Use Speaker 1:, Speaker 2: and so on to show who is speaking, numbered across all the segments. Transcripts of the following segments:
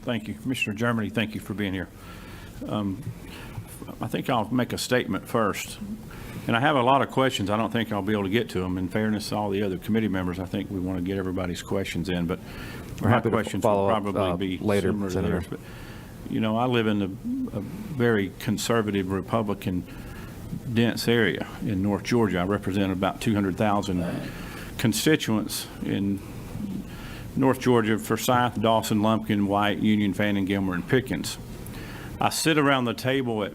Speaker 1: Thank you. Commissioner Germany, thank you for being here. I think I'll make a statement first. And I have a lot of questions. I don't think I'll be able to get to them. In fairness to all the other committee members, I think we want to get everybody's questions in. But
Speaker 2: we're happy to follow up
Speaker 1: probably be
Speaker 2: later,
Speaker 1: similar to
Speaker 2: Senator.
Speaker 1: theirs. But, you know, I live in a very conservative Republican dense area in North Georgia. I represent about 200,000 constituents in North Georgia: Forsyth, Dawson, Lumpkin, White, Union, Fannin, Gilmer, and Pickens. I sit around the table at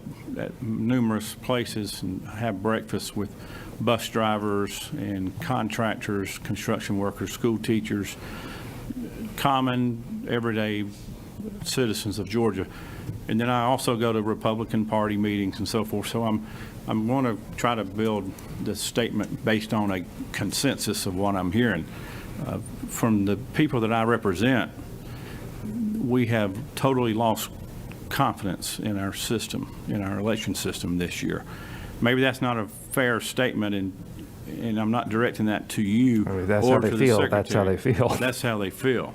Speaker 1: numerous places and have breakfast with bus drivers and contractors, construction workers, school teachers, common everyday citizens of Georgia. And then I also go to Republican Party meetings and so forth. So I'm going to try to build this statement based on a consensus of what I'm hearing. From the people that I represent, we have totally lost confidence in our system, in our election system this year. Maybe that's not a fair statement, and I'm not directing that to you.
Speaker 2: I mean, that's
Speaker 1: or
Speaker 2: how they
Speaker 1: to the
Speaker 2: feel.
Speaker 1: Secretary.
Speaker 2: That's how they feel.
Speaker 1: That's how they feel.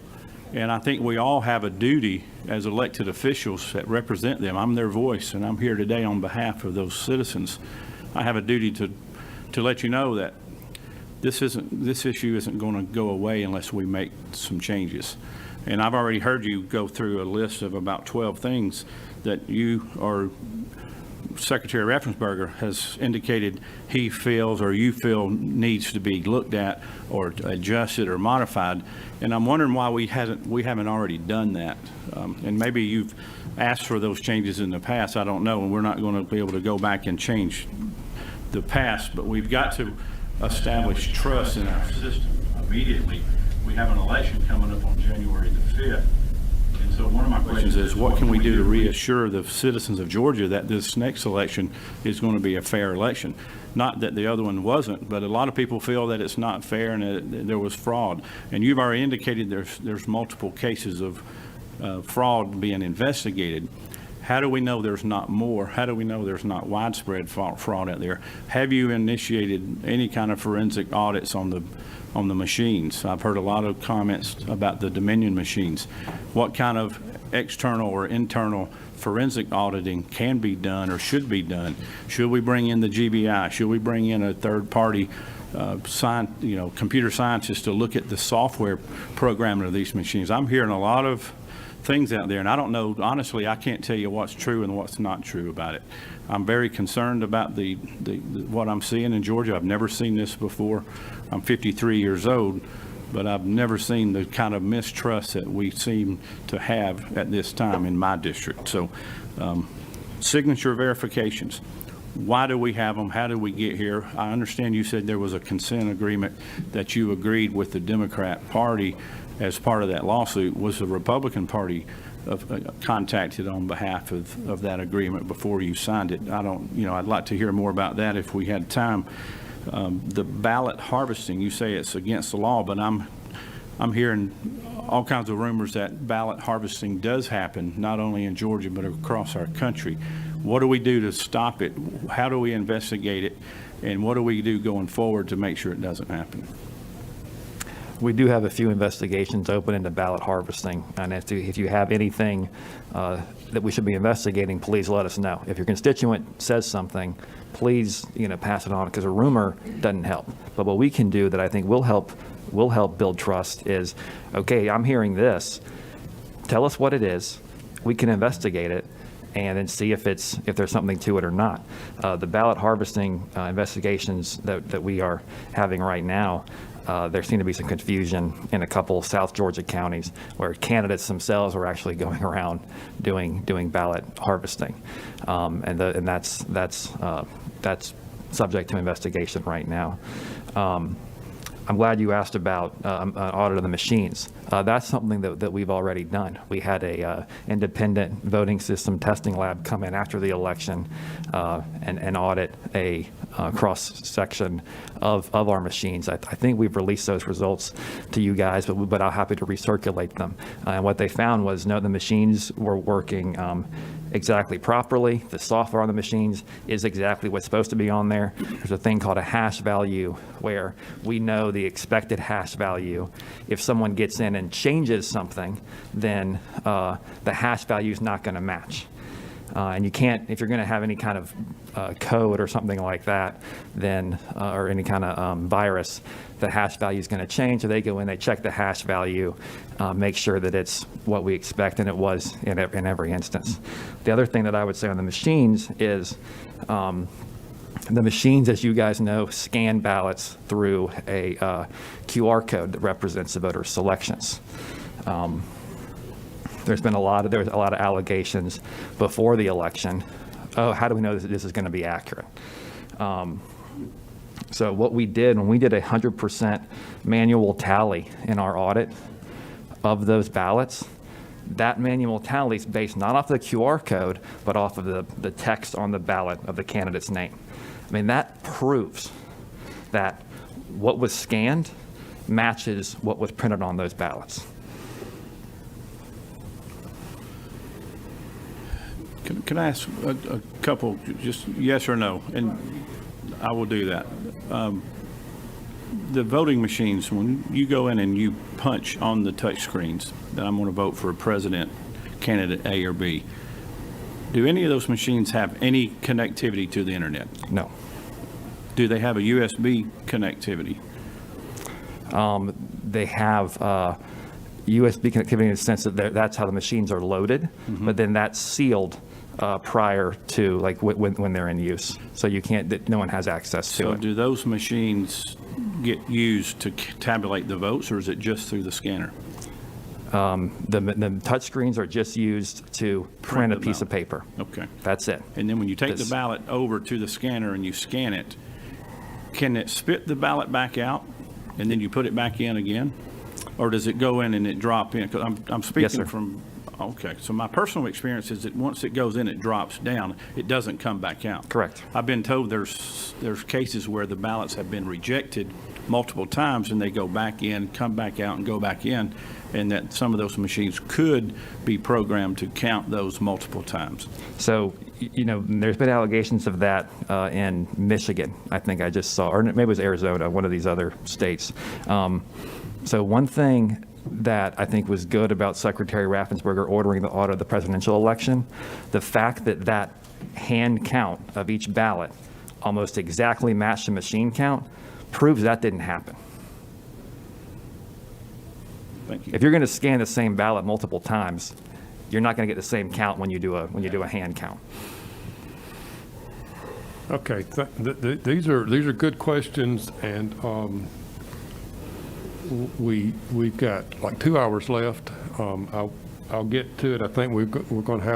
Speaker 1: And I think we all have a duty as elected officials that represent them. I'm their voice, and I'm here today on behalf of those citizens. I have a duty to let you know that this issue isn't going to go away unless we make some changes. And I've already heard you go through a list of about 12 things that you or Secretary Raffensperger has indicated he feels or you feel needs to be looked at or adjusted or modified. And I'm wondering why we haven't already done that. And maybe you've asked for those changes in the past. I don't know, and we're not going to be able to go back and change the past, but we've got to establish trust in our system immediately. We have an election coming up on January the 5th. And so one of my questions is, what can we do to reassure the citizens of Georgia that this next election is going to be a fair election? Not that the other one wasn't, but a lot of people feel that it's not fair and that there was fraud. And you've already indicated there's multiple cases of fraud being investigated. How do we know there's not more? How do we know there's not widespread fraud out there? Have you initiated any kind of forensic audits on the machines? I've heard a lot of comments about the Dominion machines. What kind of external or internal forensic auditing can be done or should be done? Should we bring in the GBI? Should we bring in a third-party computer scientist to look at the software programming of these machines? I'm hearing a lot of things out there, and I don't know, honestly, I can't tell you what's true and what's not true about it. I'm very concerned about the what I'm seeing in Georgia. I've never seen this before. I'm 53 years old, but I've never seen the kind of mistrust that we seem to have at this time in my district. So signature verifications. Why do we have them? How did we get here? I understand you said there was a consent agreement that you agreed with the Democrat Party as part of that lawsuit. Was the Republican Party contacted on behalf of that agreement before you signed it? I'd like to hear more about that if we had time. The ballot harvesting, you say it's against the law, but I'm hearing all kinds of rumors that ballot harvesting does happen, not only in Georgia, but across our country. What do we do to stop it? How do we investigate it? And what do we do going forward to make sure it doesn't happen?
Speaker 2: We do have a few investigations open into ballot harvesting, and if you have anything that we should be investigating, please let us know. If your constituent says something, please pass it on, because a rumor doesn't help. But what we can do that I think will help build trust is, okay, I'm hearing this. Tell us what it is. We can investigate it and then see if there's something to it or not. The ballot harvesting investigations that we are having right now, there seemed to be some confusion in a couple South Georgia counties where candidates themselves were actually going around doing ballot harvesting, and that's subject to investigation right now. I'm glad you asked about an audit of the machines. That's something that we've already done. We had a independent voting system testing lab come in after the election and audit a cross-section of our machines. I think we've released those results to you guys, but I'm happy to recirculate them. And what they found was, no, the machines were working exactly properly. The software on the machines is exactly what's supposed to be on there. There's a thing called a hash value where we know the expected hash value. If someone gets in and changes something, then the hash value is not going to match. And you can't, if you're going to have any kind of code or something like that, then, or any kind of virus, the hash value is going to change. So they go in, they check the hash value, make sure that it's what we expect, and it was in every instance. The other thing that I would say on the machines is the machines, as you guys know, scan ballots through a QR code that represents the voter selections. There was a lot of allegations before the election. Oh, how do we know that this is going to be accurate? So what we did, when we did 100% manual tally in our audit of those ballots, that manual tally is based not off the QR code, but off of the text on the ballot of the candidate's name. I mean, that proves that what was scanned matches what was printed on those ballots.
Speaker 1: Can I ask a couple, just yes or no? And I will do that. The voting machines, when you go in and you punch on the touch screens that I'm going to vote for a president candidate A or B, do any of those machines have any connectivity to the internet?
Speaker 2: No.
Speaker 1: Do they have a USB connectivity?
Speaker 2: They have USB connectivity in the sense that that's how the machines are loaded, but then that's sealed prior to, like, when they're in use. So you can't, no one has access to
Speaker 1: So
Speaker 2: it.
Speaker 1: do those machines get used to tabulate the votes, or is it just through the scanner?
Speaker 2: The touch screens are just used to print a
Speaker 1: the
Speaker 2: piece of
Speaker 1: ballot.
Speaker 2: paper.
Speaker 1: Okay.
Speaker 2: That's it.
Speaker 1: And then when you take the
Speaker 2: This-
Speaker 1: ballot over to the scanner and you scan it, can it spit the ballot back out and then you put it back in again? Or does it go in and it drop in? 'Cause I'm speaking
Speaker 2: sir.
Speaker 1: from, okay, so my personal experience is that once it goes in, it drops down. It doesn't come back out.
Speaker 2: Correct.
Speaker 1: I've been told there's cases where the ballots have been rejected multiple times and they go back in, come back out, and go back in, and that some of those machines could be programmed to count those multiple times.
Speaker 2: So, you know, there's been allegations of that in Michigan, I think I just saw, or maybe it was Arizona, one of these other states. So one thing that I think was good about Secretary Raffensperger ordering the audit of the presidential election, the fact that that hand count of each ballot almost exactly matched the machine count proves that didn't happen.
Speaker 1: Thank you.
Speaker 2: If you're going to scan the same ballot multiple times, you're not going to get the same count when you do a hand count.
Speaker 3: Okay, these are good questions, and we've got like 2 hours left. I'll get to it. I think we're going to have